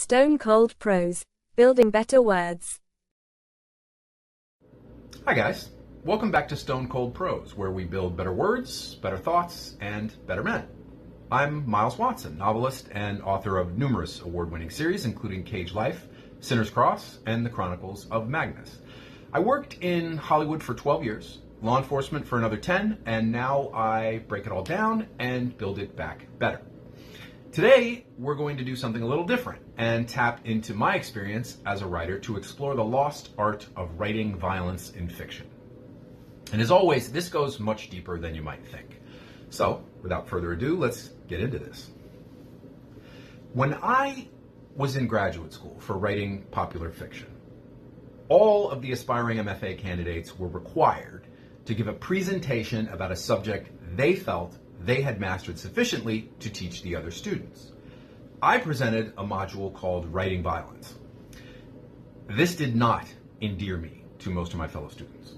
Stone Cold Prose, building better words. Hi guys, welcome back to Stone Cold Prose, where we build better words, better thoughts, and better men. I'm Miles Watson, novelist and author of numerous award-winning series, including Cage Life, Sinner's Cross, and The Chronicles of Magnus. I worked in Hollywood for 12 years, law enforcement for another 10, and now I break it all down and build it back better. Today, we're going to do something a little different and tap into my experience as a writer to explore the lost art of writing violence in fiction. And as always, this goes much deeper than you might think. So, without further ado, let's get into this. When I was in graduate school for writing popular fiction, all of the aspiring MFA candidates were required to give a presentation about a subject they felt they had mastered sufficiently to teach the other students. I presented a module called Writing Violence. This did not endear me to most of my fellow students.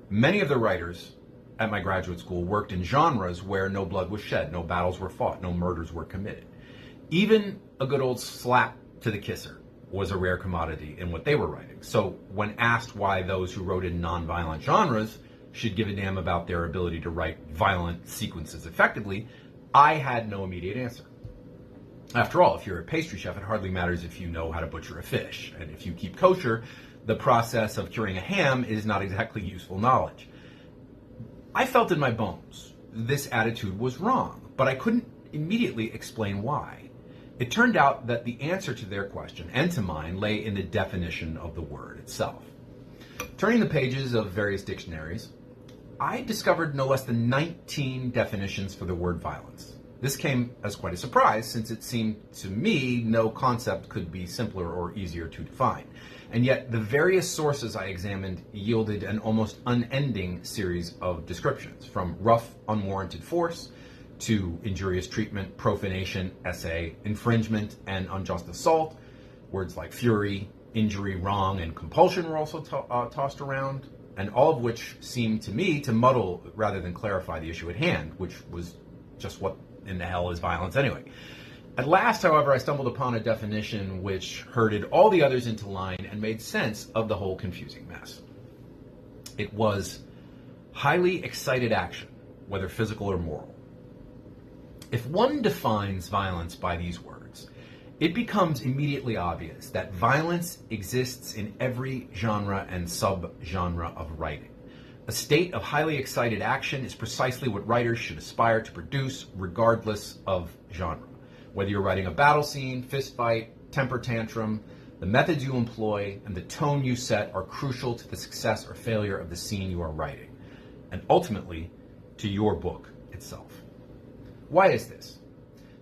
Many of the writers at my graduate school worked in genres where no blood was shed, no battles were fought, no murders were committed. Even a good old slap to the kisser was a rare commodity in what they were writing. So when asked why those who wrote in non-violent genres should give a damn about their ability to write violent sequences effectively, I had no immediate answer. After all, if you're a pastry chef, it hardly matters if you know how to butcher a fish. And if you keep kosher, the process of curing a ham is not exactly useful knowledge. I felt in my bones this attitude was wrong, but I couldn't immediately explain why. It turned out that the answer to their question, and to mine, lay in the definition of the word itself. Turning the pages of various dictionaries, I discovered no less than 19 definitions for the word violence. This came as quite a surprise, since it seemed to me no concept could be simpler or easier to define. And yet the various sources I examined yielded an almost unending series of descriptions, from rough, unwarranted force to injurious treatment, profanation, essay, infringement, and unjust assault. Words like fury, injury, wrong, and compulsion were also tossed around, and all of which seemed to me to muddle rather than clarify the issue at hand, which was just what in the hell is violence anyway. At last, however, I stumbled upon a definition which herded all the others into line and made sense of the whole confusing mess. It was highly excited action, whether physical or moral. If one defines violence by these words, it becomes immediately obvious that violence exists in every genre and subgenre of writing. A state of highly excited action is precisely what writers should aspire to produce, regardless of genre. Whether you're writing a battle scene, fist fight, temper tantrum, the methods you employ and the tone you set are crucial to the success or failure of the scene you are writing, and ultimately to your book itself. Why is this?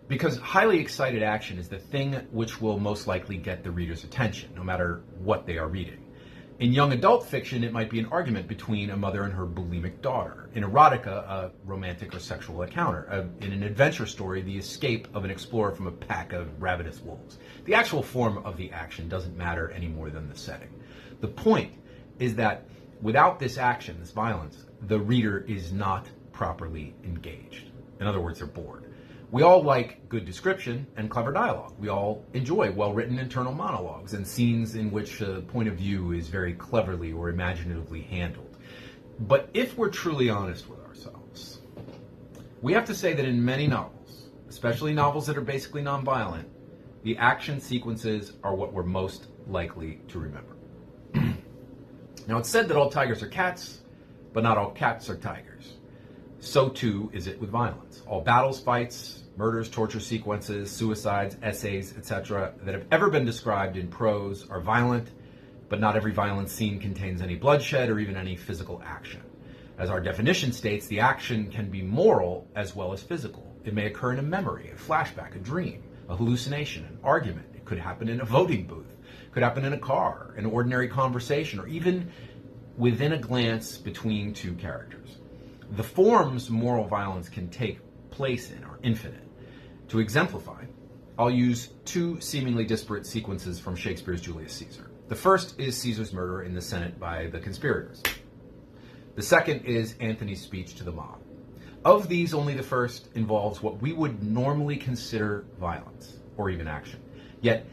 Because highly excited action is the thing which will most likely get the reader's attention, no matter what they are reading. In young adult fiction, it might be an argument between a mother and her bulimic daughter. In erotica, a romantic or sexual encounter. In an adventure story, the escape of an explorer from a pack of ravenous wolves. The actual form of the action doesn't matter any more than the setting. The point is that without this action, this violence, the reader is not properly engaged. In other words, they're bored. We all like good description and clever dialogue. We all enjoy well-written internal monologues and scenes in which a point of view is very cleverly or imaginatively handled. But if we're truly honest with ourselves, we have to say that in many novels, especially novels that are basically nonviolent, the action sequences are what we're most likely to remember. Now, it's said that all tigers are cats, but not all cats are tigers. So too is it with violence. All battles, fights, murders, torture sequences, suicides, essays, etc. that have ever been described in prose are violent, but not every violent scene contains any bloodshed or even any physical action. As our definition states, the action can be moral as well as physical. It may occur in a memory, a flashback, a dream, a hallucination, an argument. It could happen in a voting booth. It could happen in a car, an ordinary conversation, or even within a glance between two characters. The forms moral violence can take place in are infinite. To exemplify, I'll use two seemingly disparate sequences from Shakespeare's Julius Caesar. The first is Caesar's murder in the Senate by the conspirators. The second is Antony's speech to the mob. Of these, only the first involves what we would normally consider violence, or even action. Yet,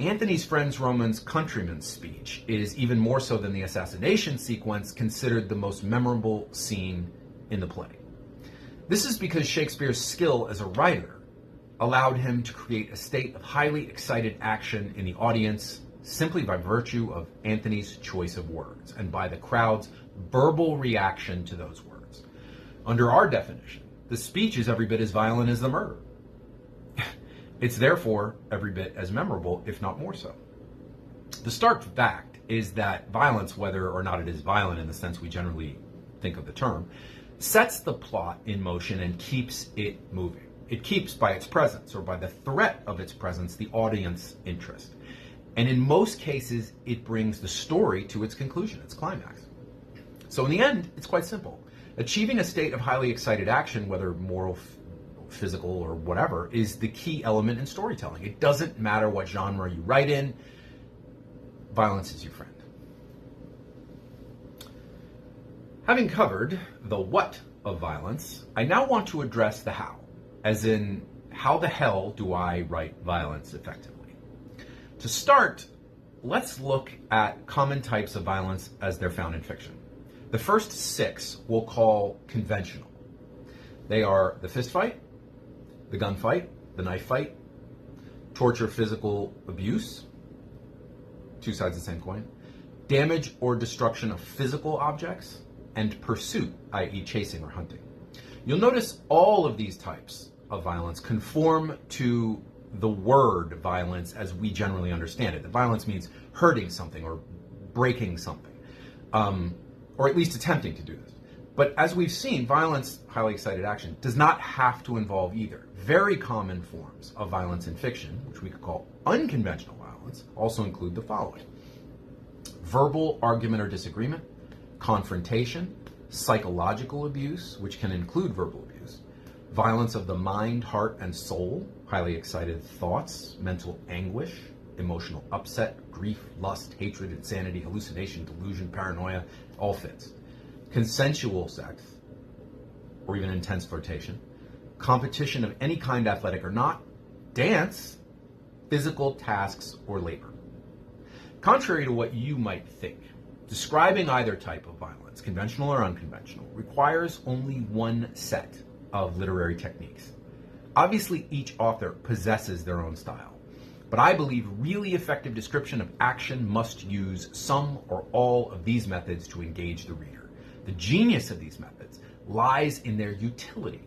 Anthony's friends Roman's countryman's speech is, even more so than the assassination sequence, considered the most memorable scene in the play. This is because Shakespeare's skill as a writer allowed him to create a state of highly excited action in the audience simply by virtue of Anthony's choice of words and by the crowd's verbal reaction to those words. Under our definition, the speech is every bit as violent as the murder. It's therefore every bit as memorable, if not more so. The stark fact is that violence, whether or not it is violent in the sense we generally think of the term, sets the plot in motion and keeps it moving. It keeps by its presence, or by the threat of its presence, the audience interest. And in most cases, it brings the story to its conclusion, its climax. So in the end, it's quite simple. Achieving a state of highly excited action, whether moral, physical, or whatever, is the key element in storytelling. It doesn't matter what genre you write in, violence is your friend. Having covered the what of violence, I now want to address the how, as in, how the hell do I write violence effectively? To start, let's look at common types of violence as they're found in fiction. The first 6 we'll call conventional. They are the fist fight, the gunfight, the knife fight, torture, physical abuse, two sides of the same coin, damage or destruction of physical objects, and pursuit, i.e. chasing or hunting. You'll notice all of these types of violence conform to the word violence as we generally understand it. The violence means hurting something or breaking something, or at least attempting to do this. But as we've seen, violence, highly excited action, does not have to involve either. Very common forms of violence in fiction, which we could call unconventional violence, also include the following: verbal argument or disagreement, confrontation, psychological abuse, which can include verbal abuse, violence of the mind, heart, and soul, highly excited thoughts, mental anguish, emotional upset, grief, lust, hatred, insanity, hallucination, delusion, paranoia, all fits. Consensual sex, or even intense flirtation, competition of any kind, athletic or not, dance, physical tasks, or labor. Contrary to what you might think, describing either type of violence, conventional or unconventional, requires only one set of literary techniques. Obviously, each author possesses their own style, but I believe really effective description of action must use some or all of these methods to engage the reader. The genius of these methods lies in their utility.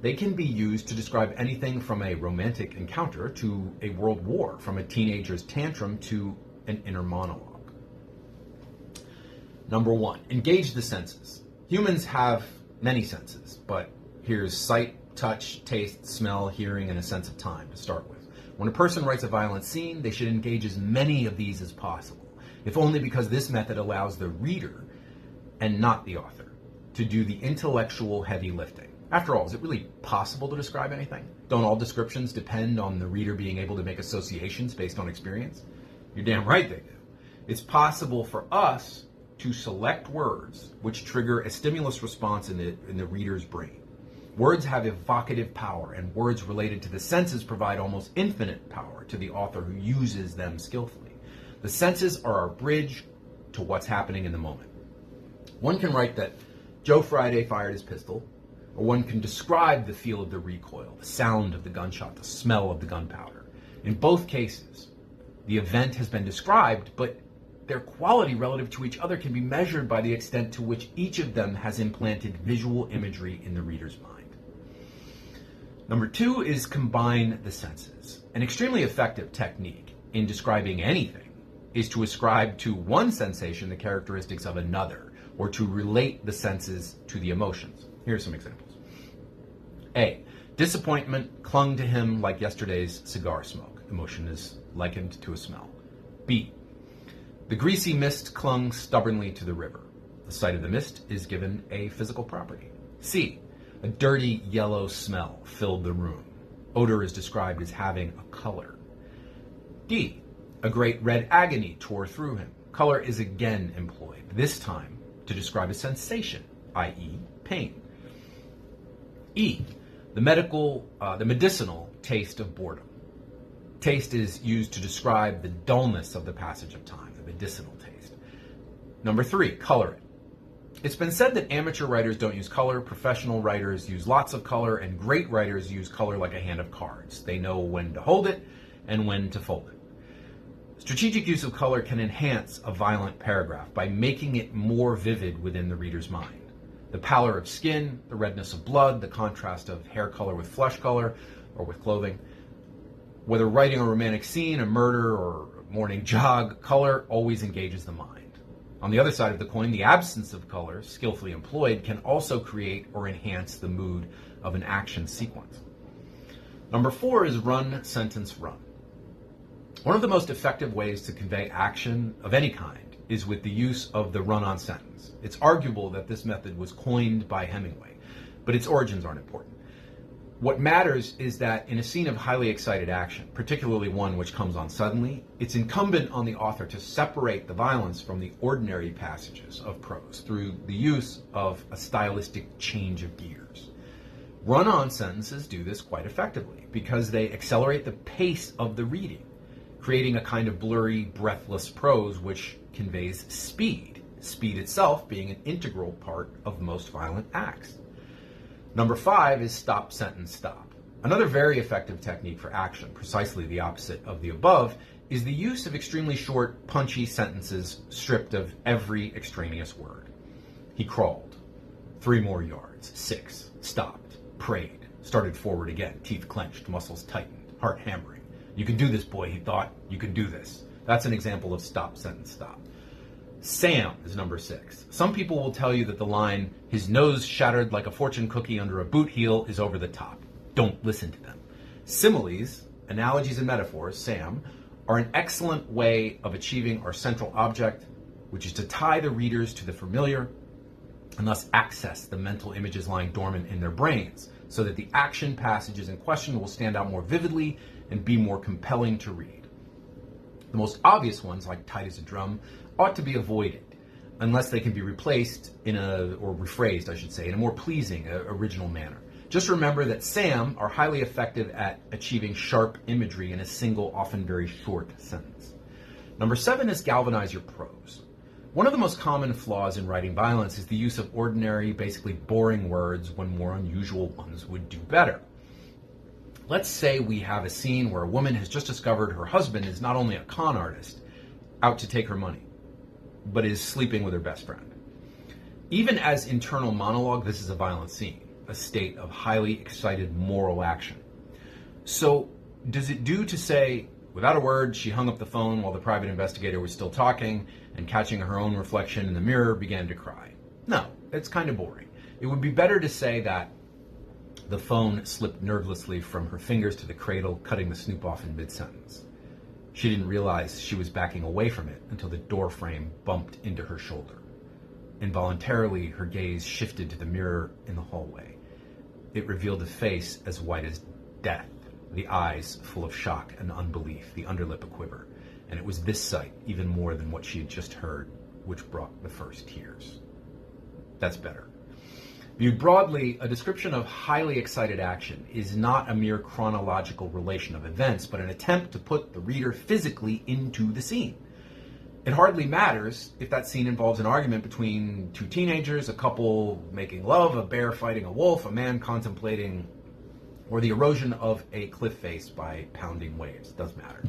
They can be used to describe anything from a romantic encounter to a world war, from a teenager's tantrum to an inner monologue. Number 1, engage the senses. Humans have many senses, but here's sight, touch, taste, smell, hearing, and a sense of time to start with. When a person writes a violent scene, they should engage as many of these as possible, if only because this method allows the reader, and not the author, to do the intellectual heavy lifting. After all, is it really possible to describe anything? Don't all descriptions depend on the reader being able to make associations based on experience? You're damn right they do. It's possible for us to select words which trigger a stimulus response in the reader's brain. Words have evocative power, and words related to the senses provide almost infinite power to the author who uses them skillfully. The senses are our bridge to what's happening in the moment. One can write that Joe Friday fired his pistol, or one can describe the feel of the recoil, the sound of the gunshot, the smell of the gunpowder. In both cases, the event has been described, but their quality relative to each other can be measured by the extent to which each of them has implanted visual imagery in the reader's mind. Number 2 is combine the senses. An extremely effective technique in describing anything is to ascribe to one sensation the characteristics of another, or to relate the senses to the emotions. Here are some examples. A. Disappointment clung to him like yesterday's cigar smoke. Emotion is likened to a smell. B. The greasy mist clung stubbornly to the river. The sight of the mist is given a physical property. C. A dirty yellow smell filled the room. Odor is described as having a color. D. A great red agony tore through him. Color is again employed, this time to describe a sensation, i.e. pain. E. The medicinal taste of boredom. Taste is used to describe the dullness of the passage of time, the medicinal taste. Number 3, coloring. It's been said that amateur writers don't use color, professional writers use lots of color, and great writers use color like a hand of cards. They know when to hold it and when to fold it. Strategic use of color can enhance a violent paragraph by making it more vivid within the reader's mind. The pallor of skin, the redness of blood, the contrast of hair color with flesh color or with clothing. Whether writing a romantic scene, a murder, or a morning jog, color always engages the mind. On the other side of the coin, the absence of color, skillfully employed, can also create or enhance the mood of an action sequence. Number 4 is run, sentence, run. One of the most effective ways to convey action of any kind is with the use of the run-on sentence. It's arguable that this method was coined by Hemingway, but its origins aren't important. What matters is that in a scene of highly excited action, particularly one which comes on suddenly, it's incumbent on the author to separate the violence from the ordinary passages of prose through the use of a stylistic change of gears. Run-on sentences do this quite effectively because they accelerate the pace of the reading, creating a kind of blurry, breathless prose which conveys speed, speed itself being an integral part of most violent acts. Number 5 is stop, sentence, stop. Another very effective technique for action, precisely the opposite of the above, is the use of extremely short, punchy sentences stripped of every extraneous word. He crawled. 3 more yards. 6. Stopped. Prayed. Started forward again. Teeth clenched. Muscles tightened. Heart hammering. You can do this, boy, he thought. You can do this. That's an example of stop, sentence, stop. Sam is number 6. Some people will tell you that the line, his nose shattered like a fortune cookie under a boot heel, is over the top. Don't listen to them. Similes, analogies and metaphors, Sam, are an excellent way of achieving our central object, which is to tie the readers to the familiar and thus access the mental images lying dormant in their brains, so that the action passages in question will stand out more vividly and be more compelling to read. The most obvious ones, like tight as a drum, ought to be avoided unless they can be replaced or rephrased, I should say, in a more pleasing, original manner. Just remember that Sam are highly effective at achieving sharp imagery in a single, often very short sentence. Number 7 is galvanize your prose. One of the most common flaws in writing violence is the use of ordinary, basically boring words when more unusual ones would do better. Let's say we have a scene where a woman has just discovered her husband is not only a con artist out to take her money, but is sleeping with her best friend. Even as internal monologue, this is a violent scene, a state of highly excited moral action. So does it do to say, without a word, she hung up the phone while the private investigator was still talking, and catching her own reflection in the mirror began to cry? No, it's kind of boring. It would be better to say that the phone slipped nervelessly from her fingers to the cradle, cutting the snoop off in mid-sentence. She didn't realize she was backing away from it until the door frame bumped into her shoulder. Involuntarily, her gaze shifted to the mirror in the hallway. It revealed a face as white as death, the eyes full of shock and unbelief, the underlip a quiver. And it was this sight, even more than what she had just heard, which brought the first tears. That's better. Viewed broadly, a description of highly excited action is not a mere chronological relation of events, but an attempt to put the reader physically into the scene. It hardly matters if that scene involves an argument between 2 teenagers, a couple making love, a bear fighting a wolf, a man contemplating, or the erosion of a cliff face by pounding waves. It does matter.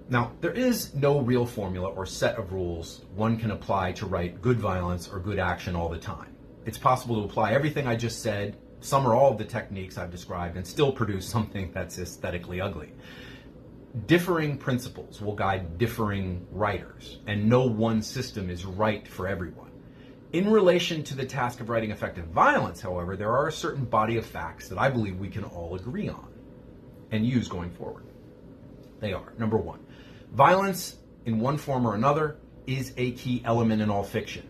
Now, there is no real formula or set of rules one can apply to write good violence or good action all the time. It's possible to apply everything I just said, some or all of the techniques I've described, and still produce something that's aesthetically ugly. Differing principles will guide differing writers, and no one system is right for everyone. In relation to the task of writing effective violence, however, there are a certain body of facts that I believe we can all agree on and use going forward. They are, number 1, violence in one form or another is a key element in all fiction.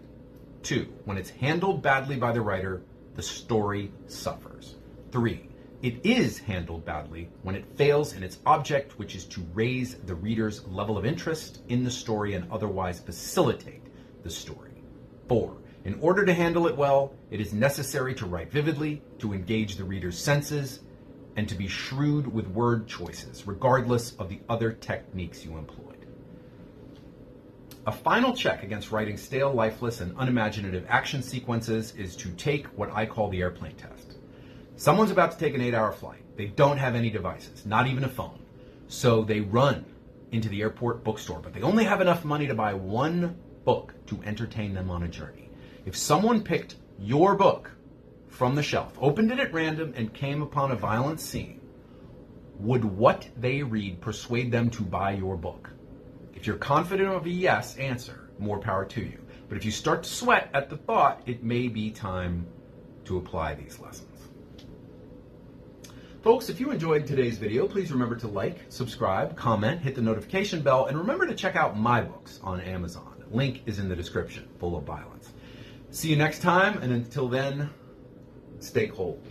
2, when it's handled badly by the writer, the story suffers. 3, it is handled badly when it fails in its object, which is to raise the reader's level of interest in the story and otherwise facilitate the story. 4, in order to handle it well, it is necessary to write vividly, to engage the reader's senses, and to be shrewd with word choices, regardless of the other techniques you employed. A final check against writing stale, lifeless, and unimaginative action sequences is to take what I call the airplane test. Someone's about to take an 8-hour flight. They don't have any devices, not even a phone. So they run into the airport bookstore, but they only have enough money to buy one book to entertain them on a journey. If someone picked your book from the shelf, opened it at random, and came upon a violent scene, would what they read persuade them to buy your book? If you're confident of a yes answer, more power to you. But if you start to sweat at the thought, it may be time to apply these lessons. Folks, if you enjoyed today's video, please remember to like, subscribe, comment, hit the notification bell, and remember to check out my books on Amazon. Link is in the description, full of violence. See you next time, and until then, stay cold.